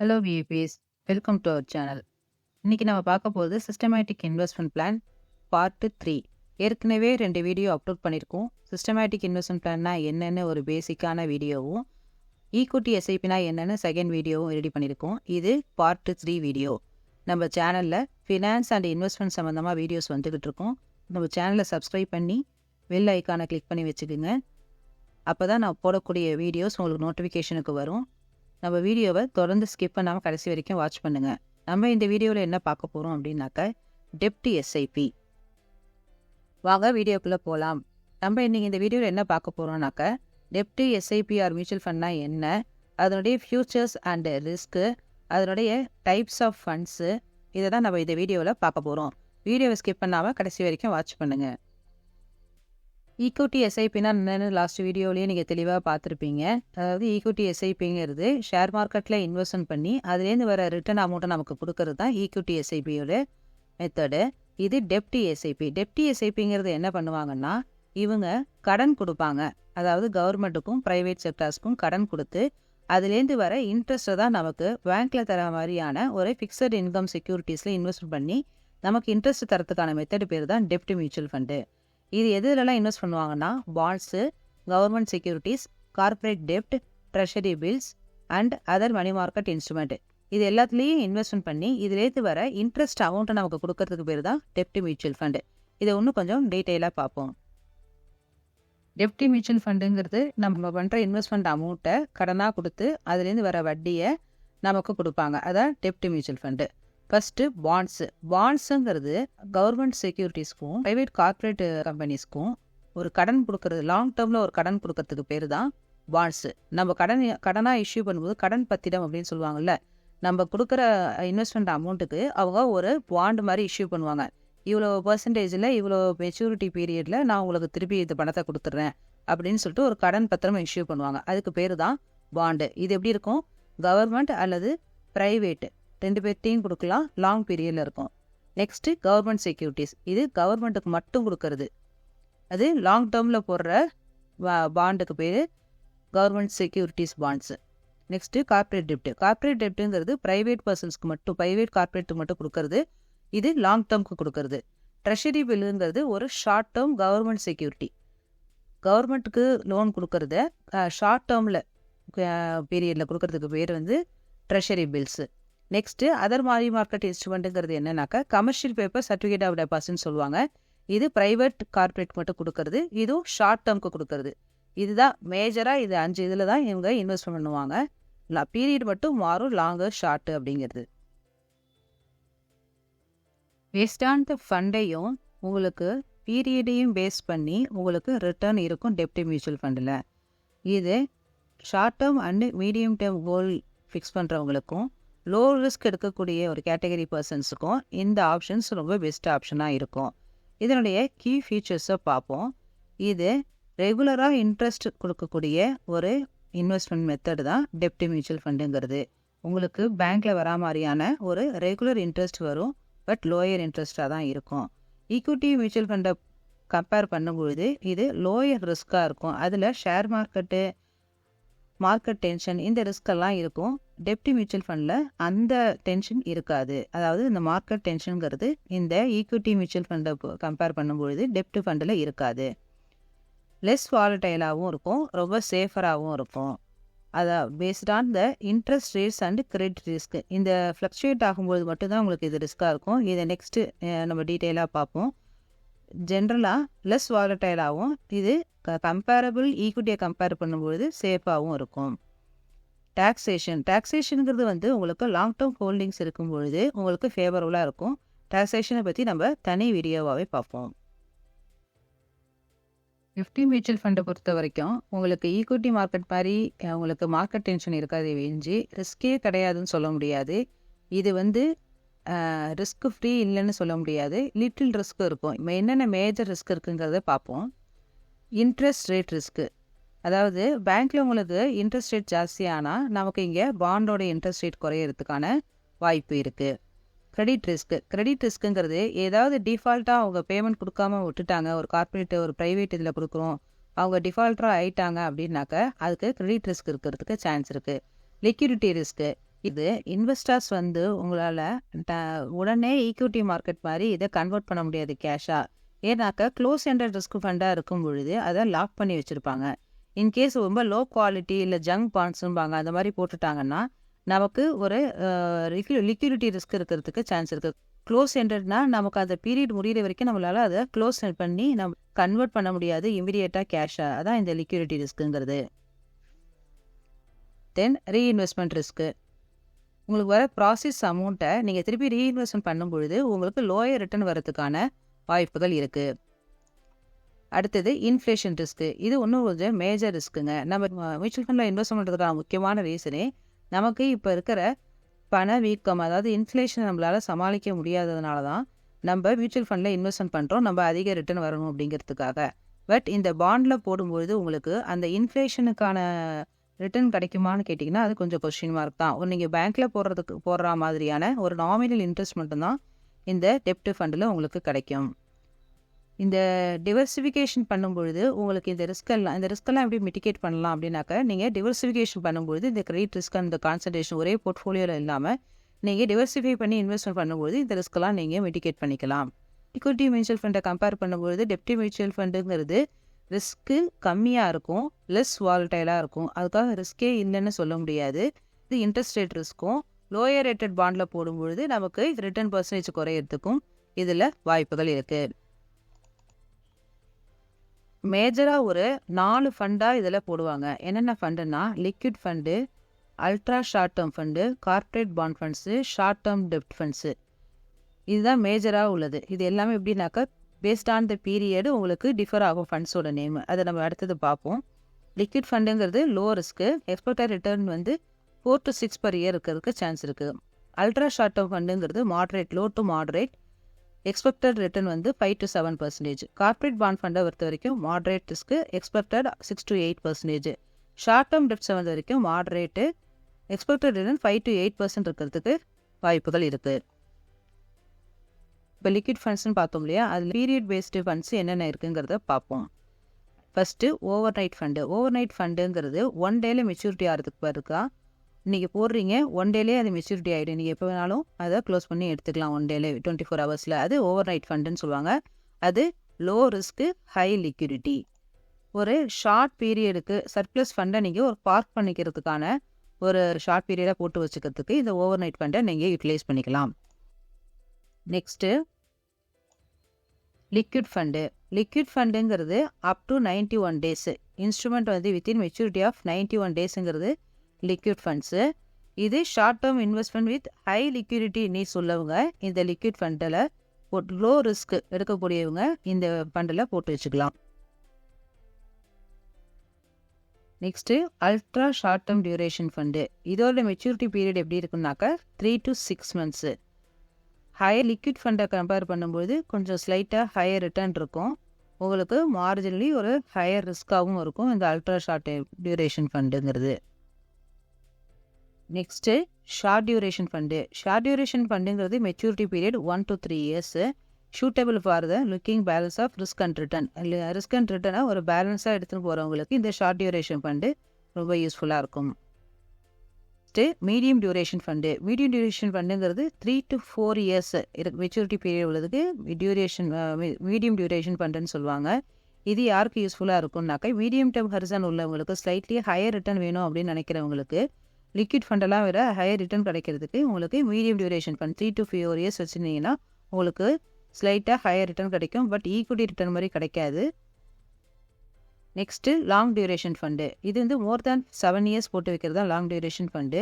Hello VAPS, welcome to our channel. இன்றைக்கி நம்ம பார்க்க போகிறது சிஸ்டமேட்டிக் இன்வெஸ்ட்மெண்ட் பிளான் பார்ட் 3. ஏற்கனவே 2 வீடியோ அப்லோட் பண்ணியிருக்கோம். சிஸ்டமேட்டிக் இன்வெஸ்ட்மெண்ட் பிளான்னா என்னென்னு ஒரு பேசிக்கான வீடியோவும், ஈக்விட்டி எஸ்ஐபினா என்னென்னு செகண்ட் வீடியோவும் ரெடி பண்ணியிருக்கோம். இது பார்ட் 3 வீடியோ. நம்ம சேனலில் ஃபினான்ஸ் அண்ட் இன்வெஸ்ட்மெண்ட் சம்மந்தமாக வீடியோஸ் வந்துக்கிட்டு இருக்கோம். நம்ம சேனலை சப்ஸ்கிரைப் பண்ணி பெல் ஐக்கானை கிளிக் பண்ணி வச்சுக்கோங்க. அப்போ தான் நான் போடக்கூடிய வீடியோஸ் உங்களுக்கு நோட்டிஃபிகேஷனுக்கு வரும். நம்ம வீடியோவை தொடர்ந்து ஸ்கிப் பண்ணாமல் கடைசி வரைக்கும் வாட்ச் பண்ணுங்கள். நம்ம இந்த வீடியோவில் என்ன பார்க்க போகிறோம் அப்படின்னாக்க டெப்ட் எஸ்ஐபி. வாங்க வீடியோக்குள்ளே போகலாம். நம்ம இன்றைக்கி இந்த வீடியோவில் என்ன பார்க்க போகிறோம்னாக்க டெப்ட் எஸ்ஐபி ஆர் மியூச்சுவல் ஃபண்ட்னா என்ன, அதனுடைய ஃபியூச்சர்ஸ் அண்டு ரிஸ்க்கு, அதனுடைய டைப்ஸ் ஆஃப் ஃபண்ட்ஸு, இதை தான் நம்ம இந்த வீடியோவில் பார்க்க போகிறோம். வீடியோவை ஸ்கிப் பண்ணாமல் கடைசி வரைக்கும் வாட்ச் பண்ணுங்கள். ஈக்விட்டி எஸ்ஐபினா என்னென்னு லாஸ்ட் வீடியோலேயே நீங்கள் தெளிவாக பார்த்துருப்பீங்க. அதாவது ஈக்விட்டி எஸ்ஐபிங்கிறது ஷேர் மார்க்கெட்டில் இன்வெஸ்ட்மெண்ட் பண்ணி அதுலேருந்து வர ரிட்டர்ன் அமௌண்ட்டை நமக்கு கொடுக்கறது தான் ஈக்விட்டி எஸ்ஐபியோட மெத்தடு. இது டெப்ட் எஸ்ஐபி. டெப்ட் எஸ்ஐபிங்கிறது என்ன பண்ணுவாங்கன்னா, இவங்க கடன் கொடுப்பாங்க. அதாவது கவர்மெண்ட்டுக்கும் ப்ரைவேட் செக்டர்ஸ்க்கும் கடன் கொடுத்து அதுலேருந்து வர இன்ட்ரெஸ்ட்டை தான் நமக்கு பேங்க்கில் தர மாதிரியான ஒரு ஃபிக்ஸட் இன்கம் செக்யூரிட்டிஸில் இன்வெஸ்ட் பண்ணி நமக்கு இன்ட்ரெஸ்ட் தரத்துக்கான மெத்தடு பேர் தான் டெப்ட் மியூச்சுவல் ஃபண்டு. இது எதுலலாம் இன்வெஸ்ட் பண்ணுவாங்கன்னா, பாண்ட்ஸு, கவர்மெண்ட் செக்யூரிட்டிஸ், கார்பரேட் டெப்ட், treasury bills and other money market instrument, இது எல்லாத்துலேயும் இன்வெஸ்ட்மெண்ட் பண்ணி இதுலேருந்து வர இன்ட்ரெஸ்ட் அமௌண்ட்டை நமக்கு கொடுக்கறதுக்கு பேர் தான் டெப்ட் மியூச்சுவல் ஃபண்டு. இதை இன்னும் கொஞ்சம் டீட்டெயிலாக பார்ப்போம். டெப்ட் மியூச்சுவல் ஃபண்டுங்கிறது நம்ம பண்ணுற இன்வெஸ்ட்மெண்ட் அமௌண்ட்டை கடனாக கொடுத்து அதுலேருந்து வர வட்டியை நமக்கு கொடுப்பாங்க. அதான் டெப்ட் மியூச்சுவல் ஃபண்டு. ஃபஸ்ட்டு பாண்ட்ஸுங்கிறது கவர்மெண்ட் செக்யூரிட்டிஸ்க்கும் ப்ரைவேட் கார்பரேட் கம்பெனிஸ்க்கும் ஒரு கடன் கொடுக்கறது, லாங் டேர்மில் ஒரு கடன் கொடுக்கறதுக்கு பேர் தான் பாண்ட்ஸு. நம்ம கடனாக இஷ்யூ பண்ணும்போது கடன் பத்திரம் அப்படின்னு சொல்லுவாங்கள்ல, நம்ம கொடுக்குற இன்வெஸ்ட்மெண்ட் அமௌண்ட்டுக்கு அவங்க ஒரு பாண்ட் மாதிரி இஷ்யூ பண்ணுவாங்க. இவ்வளோ பர்சன்டேஜில் இவ்வளோ மெச்சூரிட்டி பீரியடில் நான் உங்களுக்கு திருப்பி இந்த பணத்தை கொடுத்துட்றேன் அப்படின்னு சொல்லிட்டு ஒரு கடன் பத்திரம் இஷ்யூ பண்ணுவாங்க. அதுக்கு பேர் தான் பாண்டு. இது எப்படி இருக்கும், கவர்மெண்ட் அல்லது ப்ரைவேட்டு ரெண்டு பேர்ட்டையும் கொடுக்கலாம், லாங் பீரியடில் இருக்கும். Next government securities. இது கவர்மெண்ட்டுக்கு மட்டும் கொடுக்கறது, அது லாங் டேர்மில் போடுற பாண்டுக்கு பேர் government securities bonds. Next corporate டெப்ட்டுங்கிறது ப்ரைவேட் பர்சன்ஸ்க்கு மட்டும், ப்ரைவேட் கார்பரேட்டுக்கு மட்டும் கொடுக்கறது, இது லாங் டேர்முக்கு கொடுக்கறது. ட்ரெஷரி பில்லுங்கிறது ஒரு ஷார்ட் டேர்ம் கவர்மெண்ட் செக்யூரிட்டி. கவர்மெண்ட்டுக்கு லோன் கொடுக்கறத ஷார்ட் டேர்மில் பீரியடில் கொடுக்கறதுக்கு பேர் வந்து treasury bills. Next other money market இன்ஸ்ட்ருமெண்ட்டுங்கிறது என்னன்னாக்கா கமர்ஷியல் பேப்பர் சர்டிஃபிகேட் ஆஃப் டெபாசிட்னு சொல்லுவாங்க. இது ப்ரைவேட் கார்பரேட் மட்டும் கொடுக்கறது, இதுவும் ஷார்ட் டேர்முக்கு கொடுக்கறது. இதுதான் மேஜராக, இது 5 இதில் தான் இவங்க இன்வெஸ்ட் பண்ணுவாங்க. பீரியட் மட்டும் மாறும், லாங்கு ஷார்ட்டு அப்படிங்கிறது. வேஸ்டான ஃபண்டையும் உங்களுக்கு பீரியடையும் பேஸ் பண்ணி உங்களுக்கு ரிட்டர்ன் இருக்கும் டெப்ட் மியூச்சுவல் ஃபண்டில். இது short term and medium term goal fix பண்ணுறவங்களுக்கும் லோ ரிஸ்க் எடுக்கக்கூடிய ஒரு கேட்டகரி பர்சன்ஸுக்கும் இந்த ஆப்ஷன்ஸ் ரொம்ப பெஸ்ட் ஆப்ஷனாக இருக்கும். இதனுடைய கீ ஃபீச்சர்ஸை பார்ப்போம். இது ரெகுலராக இன்ட்ரெஸ்ட் கொடுக்கக்கூடிய ஒரு இன்வெஸ்ட்மெண்ட் மெத்தட் தான் டெப்ட் மியூச்சுவல் ஃபண்டுங்கிறது. உங்களுக்கு பேங்க்கில் வரா மாதிரியான ஒரு ரெகுலர் இன்ட்ரெஸ்ட் வரும், பட் லோயர் இன்ட்ரெஸ்டாக தான் இருக்கும். ஈக்விட்டி மியூச்சுவல் ஃபண்டை கம்பேர் பண்ணும்பொழுது இது லோயர் ரிஸ்க்காக இருக்கும். அதில் ஷேர் மார்க்கெட் டென்ஷன், இந்த ரிஸ்கெல்லாம் இருக்கும். டெப்ட் மியூச்சுவல் ஃபண்டில் அந்த டென்ஷன் இருக்காது. அதாவது இந்த மார்க்கெட் டென்ஷனுங்கிறது இந்த ஈக்விட்டி மியூச்சுவல் ஃபண்டை கம்பேர் பண்ணும்பொழுது டெப்ட் ஃபண்டில் இருக்காது. லெஸ் வாலட்டைலாகவும் இருக்கும், ரொம்ப சேஃபராகவும் இருக்கும். அதான் paste on the interest rates and credit risk. இந்த ஃப்ளக்சுவேட் ஆகும்போது மட்டும்தான் உங்களுக்கு இது ரிஸ்க்காக இருக்கும். இதை நெக்ஸ்ட்டு நம்ம டீட்டெயிலாக பார்ப்போம். ஜென்ரலாக லெஸ் வாலட்டைலாகவும், இது கம்பேரபிள் ஈக்விட்டியை கம்பேர் பண்ணும்பொழுது சேஃபாகவும் இருக்கும். டாக்ஸேஷனுங்கிறது வந்து உங்களுக்கு லாங் டேர்ம் ஹோல்டிங்ஸ் இருக்கும் பொழுது உங்களுக்கு ஃபேவரபுளாக இருக்கும். டாக்ஸேஷனை பற்றி நம்ம தனி வீடியோவாகவே பார்ப்போம். நிஃப்டி மியூச்சுவல் ஃபண்டை பொறுத்த வரைக்கும் உங்களுக்கு ஈக்விட்டி மார்க்கெட் மாதிரி உங்களுக்கு மார்க்கெட் டென்ஷன் இருக்காது, வெஞ்சி ரிஸ்கே கிடையாதுன்னு சொல்ல முடியாது. இது வந்து ரிஸ்க் ஃப்ரீ இல்லைன்னு சொல்ல முடியாது, லிட்டில் ரிஸ்க் இருக்கும். என்னென்ன மேஜர் ரிஸ்க் இருக்குங்கிறத பார்ப்போம். இன்ட்ரெஸ்ட் ரேட் ரிஸ்க்கு, அதாவது பேங்க்கில் உங்களுக்கு இன்ட்ரெஸ்ட் ரேட் ஜாஸ்தியானால் நமக்கு இங்கே பாண்டோட இன்ட்ரெஸ்ட் ரேட் குறையிறதுக்கான வாய்ப்பு இருக்குது. கிரெடிட் ரிஸ்க்குங்கிறது ஏதாவது டிஃபால்ட்டாக அவங்க பேமெண்ட் கொடுக்காம விட்டுட்டாங்க, ஒரு கார்பரேட் ஒரு ப்ரைவேட் இதில் கொடுக்குறோம், அவங்க டிஃபால்ட்டாக ஆயிட்டாங்க அப்படின்னாக்க அதுக்கு கிரெடிட் ரிஸ்க் இருக்கிறதுக்கு சான்ஸ் இருக்குது. லிக்விடிட்டி ரிஸ்க்கு, இது இன்வெஸ்டர்ஸ் வந்து உங்களால் உடனே ஈக்விட்டி மார்க்கெட் மாதிரி இதை கன்வெர்ட் பண்ண முடியாது கேஷாக. ஏன்னாக்கா க்ளோஸ் எண்டட் ரிஸ்க் ஃபண்டாக இருக்கும் பொழுது அதை லாக் பண்ணி வச்சுருப்பாங்க. இன்கேஸ் ரொம்ப லோ குவாலிட்டி இல்லை ஜங்க் பாண்ட்ஸும்பாங்க அந்த மாதிரி போட்டுட்டாங்கன்னா நமக்கு ஒரு லிக்விடிட்டி ரிஸ்க் இருக்கிறதுக்கு சான்ஸ் இருக்குது. க்ளோஸ் எண்டட்னா நமக்கு அந்த பீரியட் முடிகிற வரைக்கும் நம்மளால் அதை க்ளோஸ் பண்ணி நம்ம கன்வெர்ட் பண்ண முடியாது இமீடியட்டாக கேஷாக. அதான் இந்த லிக்விடிட்டி ரிஸ்க்குங்கிறது. தென் ரீஇன்வெஸ்ட்மெண்ட் ரிஸ்க்கு. உங்களுக்கு வர ப்ராசஸ் அமௌண்ட்டை நீங்கள் திருப்பி ரீஇன்வெஸ்ட்மெண்ட் பண்ணும் பொழுது உங்களுக்கு லோயர் ரிட்டர்ன் வரதுக்கான வாய்ப்புகள் இருக்குது. அடுத்தது இன்ஃப்ளேஷன் ரிஸ்க்கு. இது இன்னும் கொஞ்சம் மேஜர் ரிஸ்க்குங்க. நம்ம மியூச்சுவல் ஃபண்டில் இன்வெஸ்ட் பண்ணுறதுக்கான முக்கியமான ரீசனே நமக்கு இப்போ இருக்கிற பண வீக்கம், அதாவது இன்ஃப்ளேஷன் நம்மளால் சமாளிக்க முடியாததுனால தான் நம்ம மியூச்சுவல் ஃபண்டில் இன்வெஸ்ட்மெண்ட் பண்ணுறோம், நம்ம அதிக ரிட்டர்ன் வரணும் அப்படிங்கிறதுக்காக. பட் இந்த பாண்டில் போடும்பொழுது உங்களுக்கு அந்த இன்ஃப்ளேஷனுக்கான ரிட்டர்ன் கிடைக்குமான்னு கேட்டிங்கன்னா அது கொஞ்சம் கொஸ்டின் மார்க் தான். நீங்கள் பேங்க்கில் போடுற மாதிரியான ஒரு நாமினல் இன்ட்ரெஸ்ட் மட்டும்தான் இந்த டெப்ட் ஃபண்டில் உங்களுக்கு கிடைக்கும். இந்த டிவர்சிஃபிகேஷன் பண்ணும்பொழுது உங்களுக்கு இந்த ரிஸ்க்கெல்லாம் எப்படி மிட்டிகேட் பண்ணலாம் அப்படின்னாக்கா, நீங்கள் டிவர்சிஃபிகேஷன் பண்ணும்பொழுது இந்த கிரெடிட் ரிஸ்க் அந்த கான்சன்ட்ரேஷன் ஒரே போர்ட்ஃபோலியோவில் இல்லாமல் நீங்கள் டிவர்சிஃபை பண்ணி இன்வெஸ்ட்மெண்ட் பண்ணும்போது இந்த ரிஸ்க்கெல்லாம் நீங்கள் மிட்டிகேட் பண்ணிக்கலாம். ஈக்விட்டி மியூச்சுவல் ஃபண்டை கம்பேர் பண்ணும்பொழுது டெப்ட் மியூச்சுவல் ஃபண்டுங்கிறது ரிஸ்க்கு கம்மியாக இருக்கும், லெஸ் வாலட்டைலாக இருக்கும். அதுக்காக ரிஸ்கே இல்லைன்னு சொல்ல முடியாது. இது இன்ட்ரெஸ்ட் ரேட் ரிஸ்க்கும் லோயர் ரேட்டட் பாண்டில் போடும்பொழுது நமக்கு ரிட்டர்ன் பர்சன்டேஜ் குறையிறதுக்கும் இதில் வாய்ப்புகள் இருக்குது. மேஜராக ஒரு 4 ஃபண்டாக இதில் போடுவாங்க. என்னென்ன ஃபண்டுன்னா liquid fund, ultra short term fund, corporate bond funds, short term டெப்ட் ஃபண்ட்ஸு. இதுதான் மேஜராக உள்ளது. இது எல்லாமே எப்படின்னாக்கா பேஸ்ட் ஆன் த பீரியடு உங்களுக்கு டிஃபர் ஆகும் ஃபண்ட்ஸோட நேம். அதை நம்ம அடுத்தது பார்ப்போம். லிக்விட் ஃபண்டுங்கிறது லோ ரிஸ்க்கு, எக்ஸ்பெக்டட் ரிட்டர்ன் வந்து 4 to 6 per year இருக்கிறதுக்கு சான்ஸ் இருக்குது. அல்ட்ரா ஷார்ட் டேர்ம் ஃபண்டுங்கிறது moderate, low to moderate, expected return வந்து 5 to 7%. கார்ப்பரேட் பாண்ட் ஃபண்டை பொறுத்த வரைக்கும் moderate risk, expected 6 to 8%. Short term டெப்ட்ஸை வந்த வரைக்கும் மாட்ரேட்டு, எக்ஸ்பெக்டட் ரிட்டர்ன் 5 to 8% இருக்கிறதுக்கு வாய்ப்புகள் இருக்குது. இப்போ லிக்விட் ஃபண்ட்ஸ்னு பார்த்தோம் இல்லையா, அதில் பீரியட் பேஸ்டு ஃபண்ட்ஸ் என்னென்ன இருக்குங்கிறத பார்ப்போம். First overnight fund. Overnight ஃபண்டுங்கிறது 1 டேல மெச்சூரிட்டி ஆகிறதுக்கு பிறகு நீங்கள் போடுறீங்க, 1 டேலே அது மெச்சூரிட்டி ஆகிடும். நீங்கள் எப்போ வேணாலும் அதை க்ளோஸ் பண்ணி எடுத்துக்கலாம் 1 டேலே 24 hours. அது ஓவர் நைட் ஃபண்டுன்னு சொல்லுவாங்க. அது லோ ரிஸ்க்கு, ஹை லிக்விடிட்டி. ஒரு ஷார்ட் பீரியடுக்கு சர்ப்ளஸ் ஃபண்டை நீங்கள் ஒரு பார்க் பண்ணிக்கிறதுக்கான ஒரு ஷார்ட் பீரியடாக போட்டு வச்சுக்கிறதுக்கு இந்த ஓவர் நைட் ஃபண்டை நீங்கள் யூட்டிலைஸ் பண்ணிக்கலாம். Next liquid fund. லிக்விட் ஃபண்டுங்கிறது அப் டு 91 days. இன்ஸ்ட்ருமெண்ட் வந்து வித்தின் மெச்சூரிட்டி ஆஃப் 91 daysங்கிறது லிக்விட் ஃபண்ட்ஸு. இது short term investment with high liquidity needs உள்ளவங்க இந்த லிக்விட் ஃபண்டில் லோ ரிஸ்க் எடுக்கக்கூடியவங்க இந்த ஃபண்டில் போட்டு வச்சுக்கலாம். Next ultra short term duration fund. இதோட மெச்சூரிட்டி பீரியட் எப்படி இருக்குன்னாக்கா 3 to 6 months. ஹையர் லிக்விட் ஃபண்டை கம்பேர் பண்ணும்போது கொஞ்சம் ஸ்லைட்டாக ஹையர் ரிட்டர்ன் இருக்கும். உங்களுக்கு மார்ஜினலி ஒரு ஹையர் ரிஸ்க்காகவும் இருக்கும் இந்த அல்ட்ரா ஷார்ட் டியூரேஷன் ஃபண்டுங்கிறது. Next short duration fund. Short duration ஃபண்டுங்கிறது maturity period 1 to 3 years. Suitable for the looking balance of risk and return. Risk and ரிட்டர்னை ஒரு பேலன்ஸாக எடுத்துகிட்டு போகிறவங்களுக்கு இந்த ஷார்ட் டியூரேஷன் ஃபண்டு ரொம்ப யூஸ்ஃபுல்லாக இருக்கும். Medium duration fund. Medium duration ஃபண்டுங்கிறது 3 to 4 years மெச்சூரிட்டி பீரியட் உள்ளதுக்கு மீடியம் டியூரேஷன் ஃபண்டுன்னு சொல்லுவாங்க. இது யாருக்கு யூஸ்ஃபுல்லாக இருக்கும்னாக்கா மீடியம் டேர்ம் ஹரிசான் உள்ளவங்களுக்கு, ஸ்லைட்லி ஹையர் ரிட்டர்ன் வேணும் அப்படின்னு நினைக்கிறவங்களுக்கு, லிக்விட் ஃபண்டெல்லாம் விட ஹையர் ரிட்டர்ன் கிடைக்கிறதுக்கு உங்களுக்கு medium duration fund 3 to 4 years வச்சுருந்தீங்கன்னா உங்களுக்கு ஸ்லைட்டாக ஹையர் ரிட்டர்ன் கிடைக்கும். பட் ஈக்விட்டி ரிட்டர்ன் மாதிரி கிடைக்காது. Next long duration fund. இது வந்து மோர் தேன் 7 years போட்டு வைக்கிறது தான் லாங் டியூரேஷன் ஃபண்டு.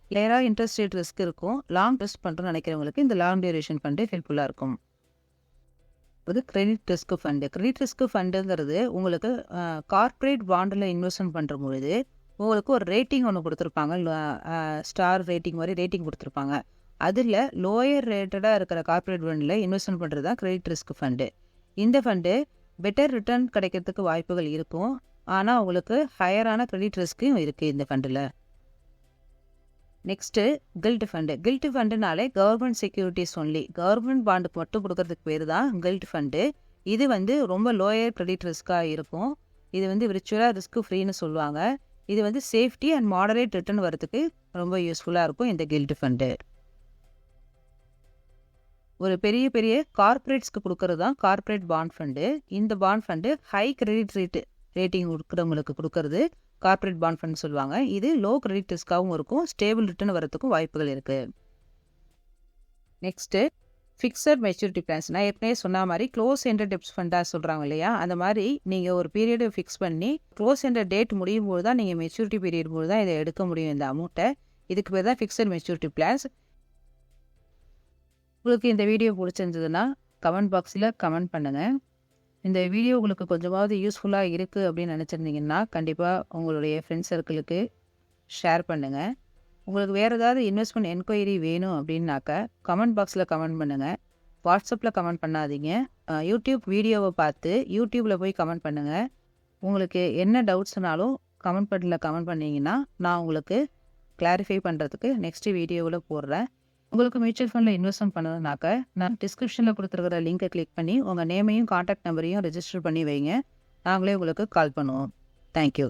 கிளியராக இன்ட்ரெஸ்ட் ரேட் ரிஸ்க் இருக்கும். லாங் இன்வெஸ்ட் பண்ணுறோன்னு நினைக்கிறவங்களுக்கு இந்த லாங் டியூரேஷன் ஃபண்டு ஹெல்ப்ஃபுல்லாக இருக்கும். இது credit risk fund. Credit risk ஃபண்டுங்கிறது உங்களுக்கு கார்ப்பரேட் பாண்டில் இன்வெஸ்ட்மெண்ட் பண்ணுற பொழுது உங்களுக்கு ஒரு ரேட்டிங் ஒன்று கொடுத்துருப்பாங்க, ஸ்டார் ரேட்டிங் மாதிரி ரேட்டிங் கொடுத்துருப்பாங்க. அதில் லோயர் ரேட்டடாக இருக்கிற கார்ப்பரேட் பாண்டில் இன்வெஸ்ட்மெண்ட் பண்ணுறது தான் கிரெடிட் ரிஸ்க் ஃபண்டு. இந்த ஃபண்டு பெட்டர் ரிட்டர்ன் கிடைக்கிறதுக்கு வாய்ப்புகள் இருக்கும். ஆனால் உங்களுக்கு ஹையரான கிரெடிட் ரிஸ்க்கும் இருக்குது இந்த ஃபண்டில். Next gilt fund. கில்ட் ஃபண்டுனாலே கவர்மெண்ட் செக்யூரிட்டிஸ் ஒன்லி, கவர்மெண்ட் பாண்டுக்கு மட்டும் கொடுக்கறதுக்கு பேர் தான் கில்ட் ஃபண்டு. இது வந்து ரொம்ப லோயர் கிரெடிட் ரிஸ்க்காக இருக்கும். இது வந்து விர்ச்சுவலாக ரிஸ்க் ஃப்ரீன்னு சொல்லுவாங்க. இது வந்து சேஃப்டி அண்ட் மாடரேட் ரிட்டர்ன் வரதுக்கு ரொம்ப யூஸ்ஃபுல்லாக இருக்கும் இந்த கில்ட் ஃபண்டு. ஒரு பெரிய பெரிய கார்ப்பரேட்ஸ்க்கு கொடுக்கறது தான் கார்ப்பரேட் பாண்ட் ஃபண்டு. இந்த bond fund high credit rating கொடுக்குறவங்களுக்கு கொடுக்கறது கார்ப்பரேட் பாண்ட் ஃபண்ட் சொல்லுவாங்க. இது லோ கிரெடிட் ரிஸ்க்காகவும் இருக்கும், ஸ்டேபிள் ரிட்டர்ன் வரதுக்கும் வாய்ப்புகள் இருக்குது. Next fixed maturity plans. நான் ஏற்கனவே சொன்ன மாதிரி க்ளோஸ் எண்டட் டெப்ஸ் ஃபண்டாக சொல்கிறாங்க இல்லையா, அந்த மாதிரி நீங்கள் ஒரு பீரியடு ஃபிக்ஸ் பண்ணி க்ளோஸ் எண்டட் டேட் முடியும் போது தான் நீங்கள் மெச்சூரிட்டி பீரியட் போது தான் இதை எடுக்க முடியும் இந்த அமௌண்ட்டை. இதுக்கு பேர் தான் ஃபிக்ஸட் மெச்சூரிட்டி பிளான்ஸ். உங்களுக்கு இந்த வீடியோ பிடிச்சிருந்ததுன்னா கமெண்ட் பாக்ஸில் கமெண்ட் பண்ணுங்கள். இந்த வீடியோ உங்களுக்கு கொஞ்சமாவது யூஸ்ஃபுல்லாக இருக்குது அப்படின்னு நினச்சிருந்தீங்கன்னா கண்டிப்பாக உங்களுடைய ஃப்ரெண்ட்ஸ் சர்க்கிளுக்கு ஷேர் பண்ணுங்கள். உங்களுக்கு வேறு ஏதாவது இன்வெஸ்ட்மெண்ட் என்கொயரி வேணும் அப்படின்னாக்கா கமெண்ட் பாக்ஸில் கமெண்ட் பண்ணுங்கள். வாட்ஸ்அப்பில் கமெண்ட் பண்ணாதீங்க. யூடியூப் வீடியோவை பார்த்து யூடியூப்பில் போய் கமெண்ட் பண்ணுங்கள். உங்களுக்கு என்ன டவுட்ஸ்னாலும் கமெண்ட் பட்டனில் கமெண்ட் பண்ணிங்கன்னா நான் உங்களுக்கு கிளாரிஃபை பண்ணுறதுக்கு நெக்ஸ்ட் வீடியோவில் போடுறேன். உங்களுக்கு மியூச்சுவல் ஃபண்டில் இன்வெஸ்ட்மெண்ட் பண்ணணுன்னாக்கா நான் டிஸ்கிரிப்ஷனில் கொடுத்துருக்கிற லிங்கை கிளிக் பண்ணி உங்கள் நேமையும் கான்டாக்ட் நம்பரையும் ரெஜிஸ்டர் பண்ணி வைங்க. நாங்களே உங்களுக்கு கால் பண்ணுவோம். தேங்க்யூ.